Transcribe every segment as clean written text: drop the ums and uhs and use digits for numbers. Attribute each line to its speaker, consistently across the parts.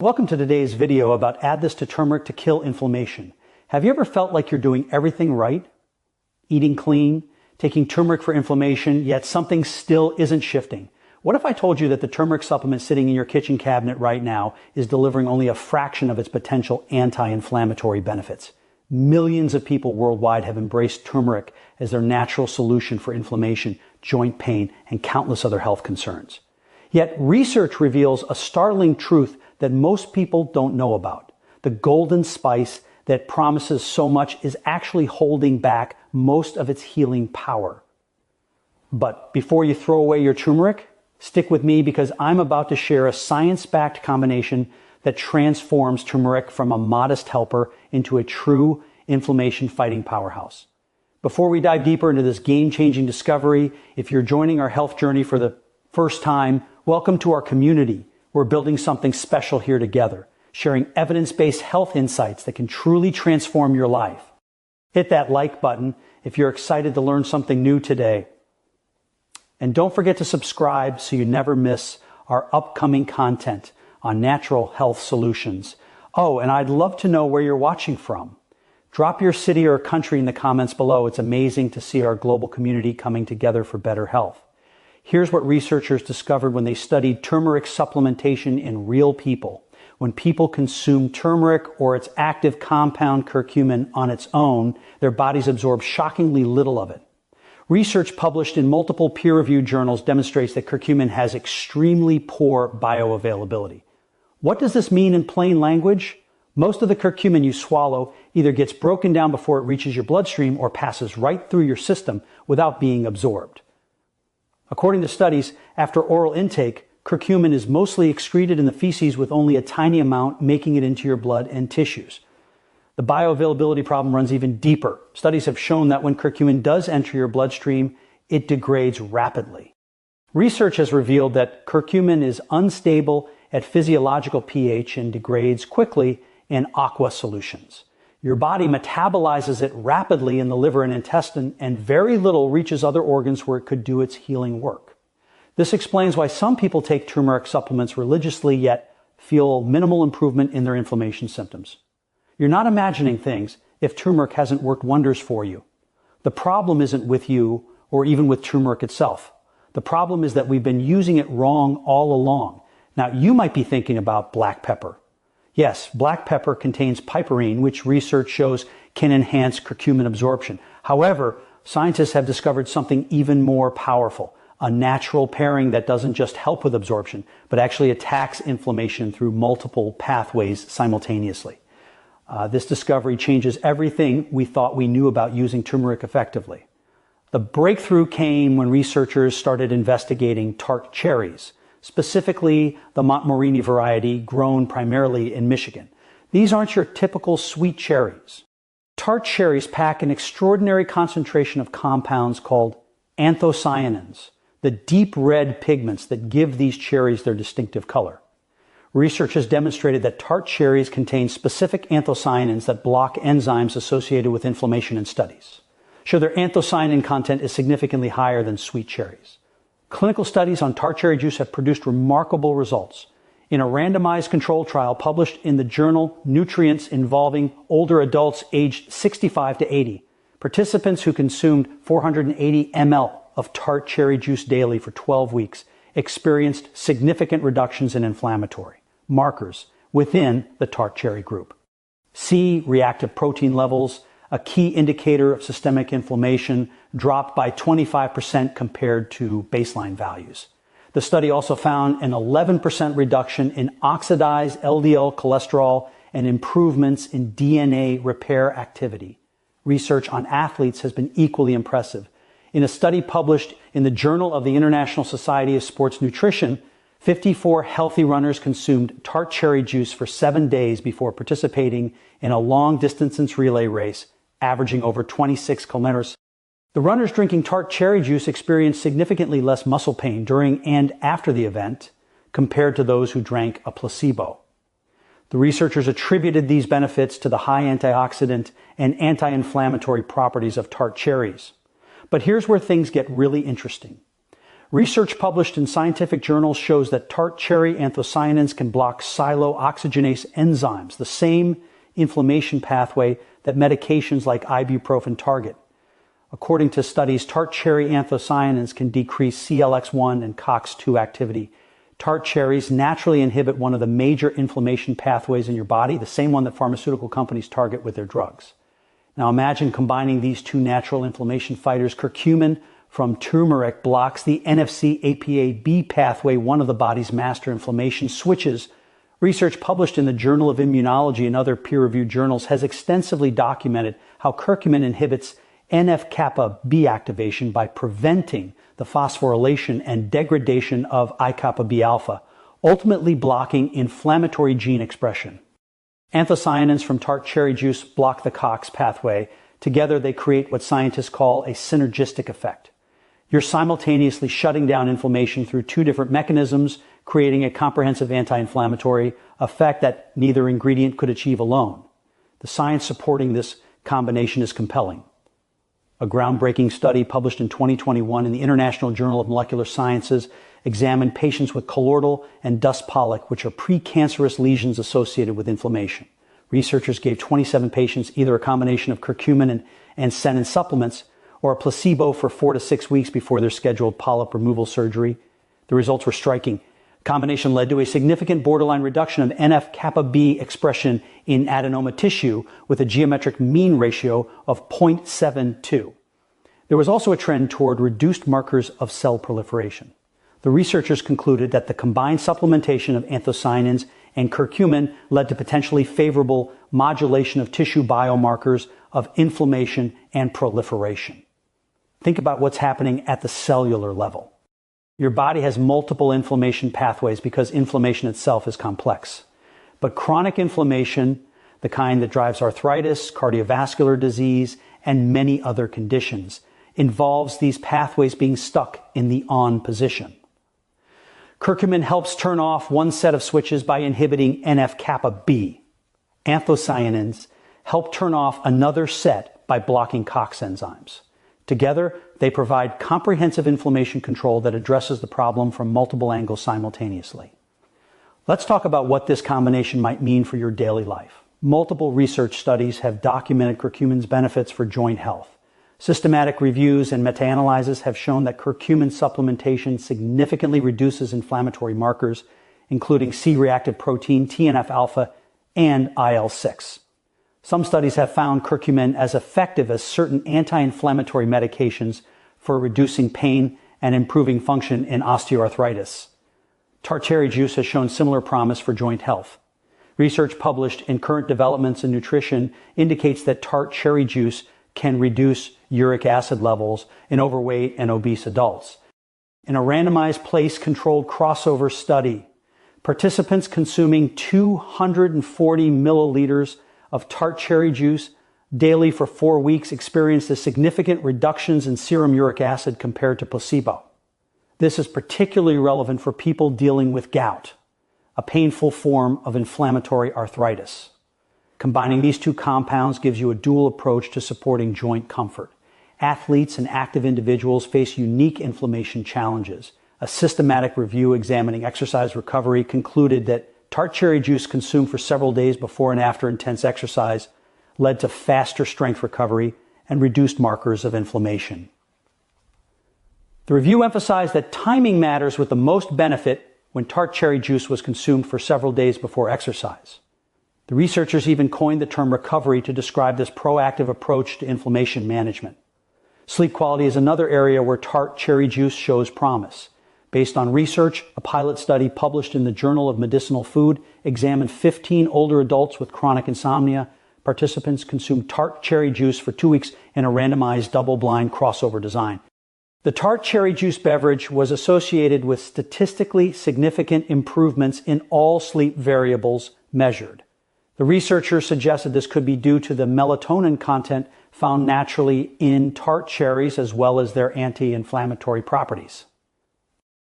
Speaker 1: Welcome to today's video about add this to turmeric to kill inflammation. Have you ever felt like you're doing everything right? Eating clean, taking turmeric for inflammation, yet something still isn't shifting. What if I told you that the turmeric supplement sitting in your kitchen cabinet right now is delivering only a fraction of its potential anti-inflammatory benefits? Millions of people worldwide have embraced turmeric as their natural solution for inflammation, joint pain, and countless other health concerns. Yet research reveals a startling truth that most people don't know about. The golden spice that promises so much is actually holding back most of its healing power. But before you throw away your turmeric, stick with me because I'm about to share a science-backed combination that transforms turmeric from a modest helper into a true inflammation-fighting powerhouse. Before we dive deeper into this game-changing discovery, if you're joining our health journey for the first time, welcome to our community. We're building something special here together, sharing evidence-based health insights that can truly transform your life. Hit that like button if you're excited to learn something new today. And don't forget to subscribe so you never miss our upcoming content on natural health solutions. Oh, and I'd love to know where you're watching from. Drop your city or country in the comments below. It's amazing to see our global community coming together for better health. Here's what researchers discovered when they studied turmeric supplementation in real people. When people consume turmeric or its active compound curcumin on its own, their bodies absorb shockingly little of it. Research published in multiple peer-reviewed journals demonstrates that curcumin has extremely poor bioavailability. What does this mean in plain language? Most of the curcumin you swallow either gets broken down before it reaches your bloodstream or passes right through your system without being absorbed. According to studies, after oral intake, curcumin is mostly excreted in the feces with only a tiny amount making it into your blood and tissues. The bioavailability problem runs even deeper. Studies have shown that when curcumin does enter your bloodstream, it degrades rapidly. Research has revealed that curcumin is unstable at physiological pH and degrades quickly in aqueous solutions. Your body metabolizes it rapidly in the liver and intestine, and very little reaches other organs where it could do its healing work. This explains why some people take turmeric supplements religiously yet feel minimal improvement in their inflammation symptoms. You're not imagining things if turmeric hasn't worked wonders for you. The problem isn't with you or even with turmeric itself. The problem is that we've been using it wrong all along. Now, you might be thinking about black pepper. Yes, black pepper contains piperine, which research shows can enhance curcumin absorption. However, scientists have discovered something even more powerful, a natural pairing that doesn't just help with absorption, but actually attacks inflammation through multiple pathways simultaneously. This discovery changes everything we thought we knew about using turmeric effectively. The breakthrough came when researchers started investigating tart cherries, specifically the Montmorini variety grown primarily in Michigan. These aren't your typical sweet cherries. Tart cherries pack an extraordinary concentration of compounds called anthocyanins, the deep red pigments that give these cherries their distinctive color. Research has demonstrated that tart cherries contain specific anthocyanins that block enzymes associated with inflammation in studies. Show their anthocyanin content is significantly higher than sweet cherries. Clinical studies on tart cherry juice have produced remarkable results. In a randomized control trial published in the journal Nutrients involving older adults aged 65 to 80, participants who consumed 480 ml of tart cherry juice daily for 12 weeks experienced significant reductions in inflammatory markers within the tart cherry group. C, reactive protein levels, a key indicator of systemic inflammation, dropped by 25% compared to baseline values. The study also found an 11% reduction in oxidized LDL cholesterol and improvements in DNA repair activity. Research on athletes has been equally impressive. In a study published in the Journal of the International Society of Sports Nutrition, 54 healthy runners consumed tart cherry juice for 7 days before participating in a long-distance relay race, averaging over 26 kilometers. The runners drinking tart cherry juice experienced significantly less muscle pain during and after the event compared to those who drank a placebo. The researchers attributed these benefits to the high antioxidant and anti-inflammatory properties of tart cherries. But here's where things get really interesting. Research published in scientific journals shows that tart cherry anthocyanins can block sialooxygenase enzymes, the same inflammation pathway that medications like ibuprofen target. According to studies, tart cherry anthocyanins can decrease CLX1 and COX-2 activity. Tart cherries naturally inhibit one of the major inflammation pathways in your body, the same one that pharmaceutical companies target with their drugs. Now imagine combining these two natural inflammation fighters. Curcumin from turmeric blocks the NFC-APA-B pathway, one of the body's master inflammation switches. Research published in the Journal of Immunology and other peer-reviewed journals has extensively documented how curcumin inhibits NF-kappa-B activation by preventing the phosphorylation and degradation of I-kappa-B alpha, ultimately blocking inflammatory gene expression. Anthocyanins from tart cherry juice block the COX pathway. Together they create what scientists call a synergistic effect. You're simultaneously shutting down inflammation through two different mechanisms, creating a comprehensive anti-inflammatory effect that neither ingredient could achieve alone. The science supporting this combination is compelling. A groundbreaking study published in 2021 in the International Journal of Molecular Sciences examined patients with colloidal and dust polyp, which are precancerous lesions associated with inflammation. Researchers gave 27 patients either a combination of curcumin and senin supplements or a placebo for 4 to 6 weeks before their scheduled polyp removal surgery. The results were striking. The combination led to a significant borderline reduction of NF-kappa-B expression in adenoma tissue with a geometric mean ratio of 0.72. There was also a trend toward reduced markers of cell proliferation. The researchers concluded that the combined supplementation of anthocyanins and curcumin led to potentially favorable modulation of tissue biomarkers of inflammation and proliferation. Think about what's happening at the cellular level. Your body has multiple inflammation pathways because inflammation itself is complex. But chronic inflammation, the kind that drives arthritis, cardiovascular disease, and many other conditions, involves these pathways being stuck in the on position. Curcumin helps turn off one set of switches by inhibiting NF-kappa-B. Anthocyanins help turn off another set by blocking COX enzymes. Together, they provide comprehensive inflammation control that addresses the problem from multiple angles simultaneously. Let's talk about what this combination might mean for your daily life. Multiple research studies have documented curcumin's benefits for joint health. Systematic reviews and meta-analyses have shown that curcumin supplementation significantly reduces inflammatory markers, including C-reactive protein, TNF-alpha, and IL-6. Some studies have found curcumin as effective as certain anti-inflammatory medications for reducing pain and improving function in osteoarthritis. Tart cherry juice has shown similar promise for joint health. Research published in Current Developments in Nutrition indicates that tart cherry juice can reduce uric acid levels in overweight and obese adults. In a randomized place-controlled crossover study, participants consuming 240 milliliters of tart cherry juice daily for 4 weeks experienced a significant reductions in serum uric acid compared to placebo. This is particularly relevant for people dealing with gout, a painful form of inflammatory arthritis. Combining these two compounds gives you a dual approach to supporting joint comfort. Athletes and active individuals face unique inflammation challenges. A systematic review examining exercise recovery concluded that tart cherry juice consumed for several days before and after intense exercise led to faster strength recovery and reduced markers of inflammation. The review emphasized that timing matters with the most benefit when tart cherry juice was consumed for several days before exercise. The researchers even coined the term recovery to describe this proactive approach to inflammation management. Sleep quality is another area where tart cherry juice shows promise. Based on research, a pilot study published in the Journal of Medicinal Food examined 15 older adults with chronic insomnia. Participants consumed tart cherry juice for 2 weeks in a randomized double-blind crossover design. The tart cherry juice beverage was associated with statistically significant improvements in all sleep variables measured. The researchers suggested this could be due to the melatonin content found naturally in tart cherries as well as their anti-inflammatory properties.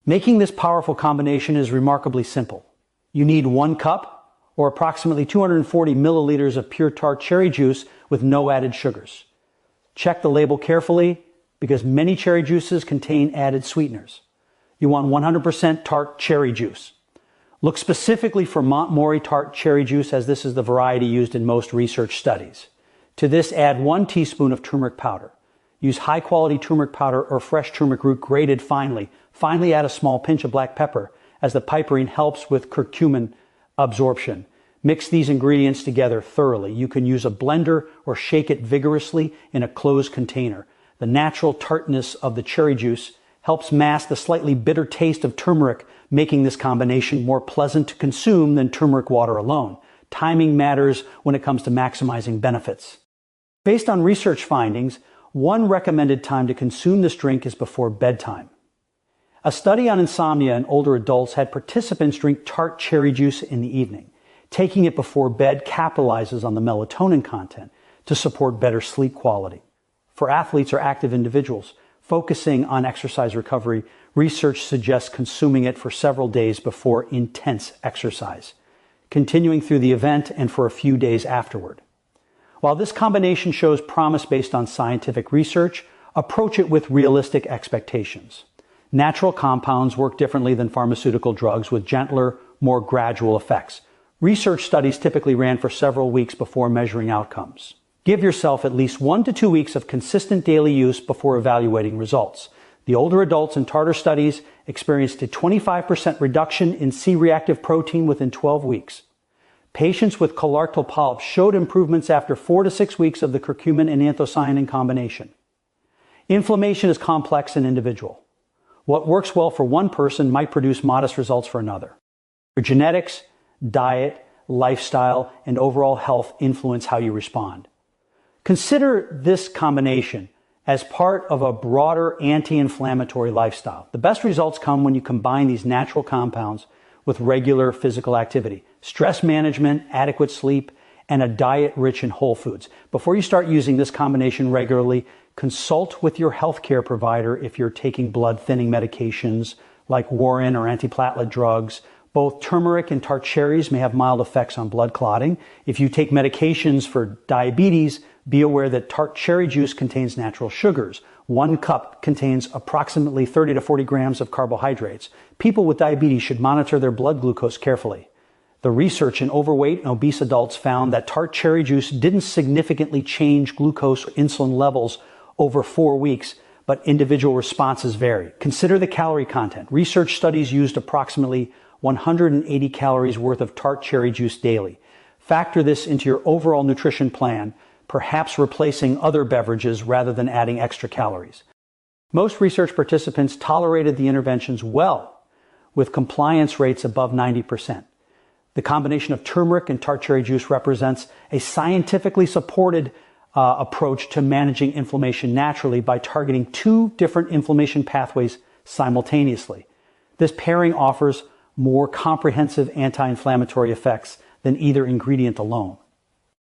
Speaker 1: Making this powerful combination is remarkably simple. You need 1 cup or approximately 240 milliliters of pure tart cherry juice with no added sugars. Check the label carefully because many cherry juices contain added sweeteners. You want 100% tart cherry juice. Look specifically for Montmori tart cherry juice, as this is the variety used in most research studies. To this, add 1 teaspoon of turmeric powder. Use high-quality turmeric powder or fresh turmeric root grated finely. Finally, add a small pinch of black pepper, as the piperine helps with curcumin absorption. Mix these ingredients together thoroughly. You can use a blender or shake it vigorously in a closed container. The natural tartness of the cherry juice helps mask the slightly bitter taste of turmeric, making this combination more pleasant to consume than turmeric water alone. Timing matters when it comes to maximizing benefits. Based on research findings, one recommended time to consume this drink is before bedtime. A study on insomnia in older adults had participants drink tart cherry juice in the evening. Taking it before bed capitalizes on the melatonin content to support better sleep quality. For athletes or active individuals focusing on exercise recovery, research suggests consuming it for several days before intense exercise, continuing through the event and for a few days afterward. While this combination shows promise based on scientific research, approach it with realistic expectations. Natural compounds work differently than pharmaceutical drugs with gentler, more gradual effects. Research studies typically ran for several weeks before measuring outcomes. Give yourself at least 1 to 2 weeks of consistent daily use before evaluating results. The older adults in tartar studies experienced a 25% reduction in C-reactive protein within 12 weeks. Patients with colorectal polyps showed improvements after 4 to 6 weeks of the curcumin and anthocyanin combination. Inflammation is complex and individual. What works well for one person might produce modest results for another. Your genetics, diet, lifestyle, and overall health influence how you respond. Consider this combination as part of a broader anti-inflammatory lifestyle. The best results come when you combine these natural compounds with regular physical activity, stress management, adequate sleep, and a diet rich in whole foods. Before you start using this combination regularly, consult with your healthcare provider if you're taking blood thinning medications like warfarin or antiplatelet drugs. Both turmeric and tart cherries may have mild effects on blood clotting. If you take medications for diabetes, be aware that tart cherry juice contains natural sugars. 1 cup contains approximately 30 to 40 grams of carbohydrates. People with diabetes should monitor their blood glucose carefully. The research in overweight and obese adults found that tart cherry juice didn't significantly change glucose or insulin levels over 4 weeks, but individual responses vary. Consider the calorie content. Research studies used approximately 180 calories worth of tart cherry juice daily. Factor this into your overall nutrition plan, perhaps replacing other beverages rather than adding extra calories. Most research participants tolerated the interventions well, with compliance rates above 90%. The combination of turmeric and tart cherry juice represents a scientifically supported approach to managing inflammation naturally by targeting 2 different inflammation pathways simultaneously. This pairing offers more comprehensive anti-inflammatory effects than either ingredient alone.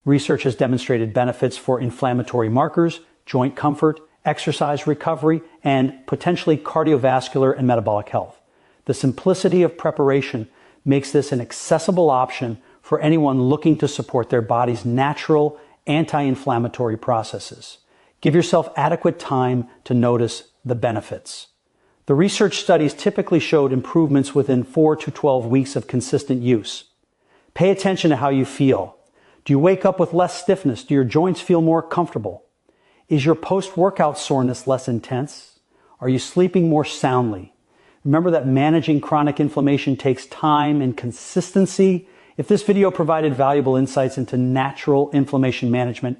Speaker 1: Research has demonstrated benefits for inflammatory markers, joint comfort, exercise recovery, and potentially cardiovascular and metabolic health. The simplicity of preparation makes this an accessible option for anyone looking to support their body's natural anti-inflammatory processes. Give yourself adequate time to notice the benefits. The research studies typically showed improvements within 4 to 12 weeks of consistent use. Pay attention to how you feel. Do you wake up with less stiffness? Do your joints feel more comfortable? Is your post-workout soreness less intense? Are you sleeping more soundly? Remember that managing chronic inflammation takes time and consistency. If this video provided valuable insights into natural inflammation management,